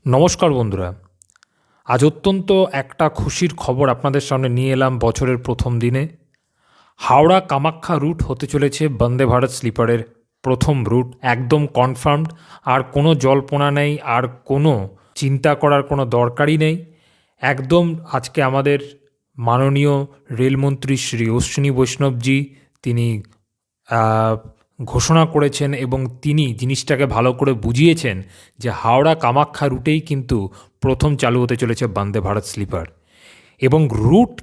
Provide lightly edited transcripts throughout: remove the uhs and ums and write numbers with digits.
নমস্কার বন্ধুরা। আজ অত্যন্ত একটা খুশির খবর আপনাদের সামনে নিয়ে এলাম বছরের প্রথম দিনে। হাওড়া কামাখ্যা রুট হতে চলেছে বন্দে ভারত স্লিপারের প্রথম রুট, একদম কনফার্মড। আর কোনো জল্পনা নেই, আর কোনো চিন্তা করার কোনো দরকারই নেই। একদম আজকে আমাদের মাননীয় রেলমন্ত্রী শ্রী অশ্বিনী বৈষ্ণবজি তিনি ঘোষণা করেছেন এবং তিনি জিনিসটাকে ভালো করে বুঝিয়েছেন যে হাওড়া কামাখ্যা রুটেই কিন্তু প্রথম চালু হতে চলেছে বন্দে ভারত স্লিপার। এবং রুট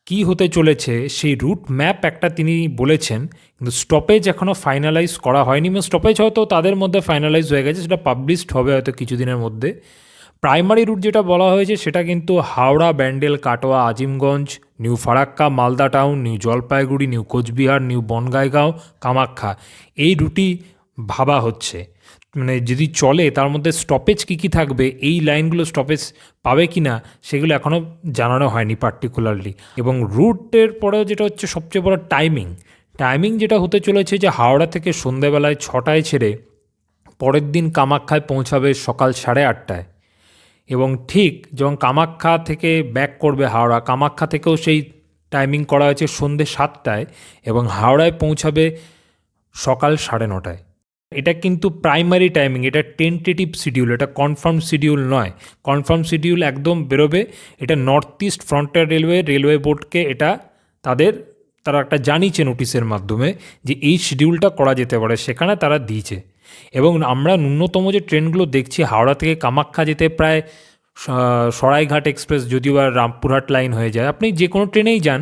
কি হতে চলেছে সেই রুট ম্যাপ একটা তিনি বলেছেন, কিন্তু স্টপেজ এখনও ফাইনালাইজ করা হয়নি। এবং স্টপেজ হয়তো তাদের মধ্যে ফাইনালাইজ হয়ে গেছে, সেটা পাবলিশড হবে হয়তো কিছুদিনের মধ্যে। প্রাইমারি রুট যেটা বলা হয়েছে সেটা কিন্তু Howrah, Bandel, Katwa, Azimganj, new Farakka, Malda town, new Jalpaiguri, new Coochbehar, new Bongaigaon, Kamakhya, এই রুটই ভাবা হচ্ছে। মানে যদি চলে তার মধ্যে স্টপেজ কী কী থাকবে, এই লাইনগুলো স্টপেজ পাবে কি না সেগুলো এখনও জানানো হয়নি পার্টিকুলারলি। এবং রুটের পরেও যেটা হচ্ছে সবচেয়ে বড় টাইমিং যেটা হতে চলেছে যে হাওড়া থেকে সন্ধেবেলায় 6টায় ছেড়ে পরের দিন কামাখ্যায় পৌঁছাবে সকাল 8:30টায়। এবং ঠিক যখন কামাখ্যা থেকে ব্যাক করবে হাওড়া, কামাখ্যা থেকেও সেই টাইমিং করা হয়েছে সন্ধ্যে 7টায় এবং হাওড়ায় পৌঁছাবে সকাল 9:30টায়। এটা কিন্তু প্রাইমারি টাইমিং, এটা টেন্টেটিভ শিডিউল, এটা কনফার্ম শিডিউল নয়। কনফার্ম শিডিউল একদম বেরোবে। এটা নর্থ ইস্ট ফ্রন্টিয়ার রেলওয়ে বোর্ডকে এটা তারা একটা জানিয়েছে নোটিশের মাধ্যমে যে এই শিডিউলটা করা যেতে পারে, সেখানে তারা দিয়েছে। এবং আমরা ন্যূনতম যে ট্রেনগুলো দেখছি হাওড়া থেকে কামাখ্যা যেতে প্রায় সরাইঘাট এক্সপ্রেস যদিও বা রামপুরহাট লাইন হয়ে যায়, আপনি যে কোনো ট্রেনেই যান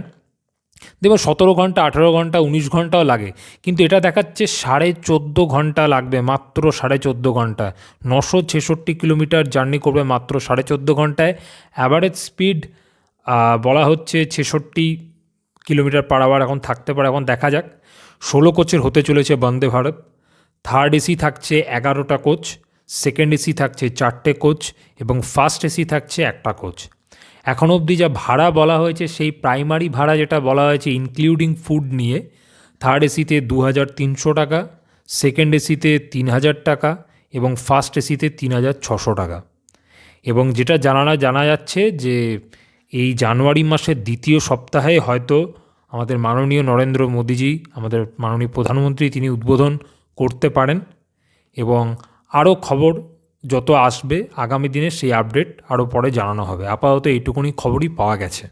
দেখবেন 17 ঘন্টা, 18 ঘন্টা, 19 ঘন্টাও লাগে। কিন্তু এটা দেখাচ্ছে 14.5 ঘন্টা লাগবে, মাত্র 14.5 ঘন্টা। 966 কিলোমিটার জার্নি করবে মাত্র 14.5 ঘন্টায়। অ্যাভারেজ স্পিড বলা হচ্ছে 66 কিলোমিটার পার আওয়ার এখন থাকতে পারে, এখন দেখা যাক। 16 কোচের হতে চলেছে বন্দে ভারত। থার্ড এসি থাকছে 11টা কোচ, সেকেন্ড এসি থাকছে 4টে কোচ এবং ফার্স্ট এসি থাকছে 1টা কোচ। এখন অবধি যা ভাড়া বলা হয়েছে সেই প্রাইমারি ভাড়া যেটা বলা হয়েছে ইনক্লুডিং ফুড নিয়ে, থার্ড এসিতে 2,300 টাকা, সেকেন্ড এসিতে 3,000 টাকা এবং ফার্স্ট এসিতে 3,600 টাকা। এবং যেটা জানা যাচ্ছে যে এই জানুয়ারি মাসের দ্বিতীয় সপ্তাহে হয়তো আমাদের মাননীয় নরেন্দ্র মোদীজি, আমাদের মাননীয় প্রধানমন্ত্রী, তিনি উদ্বোধন করতে পারেন। এবং আরও খবর যত আসবে আগামী দিনে সেই আপডেট আরও পরে জানানো হবে। আপাতত এইটুকুনি খবরই পাওয়া গেছে।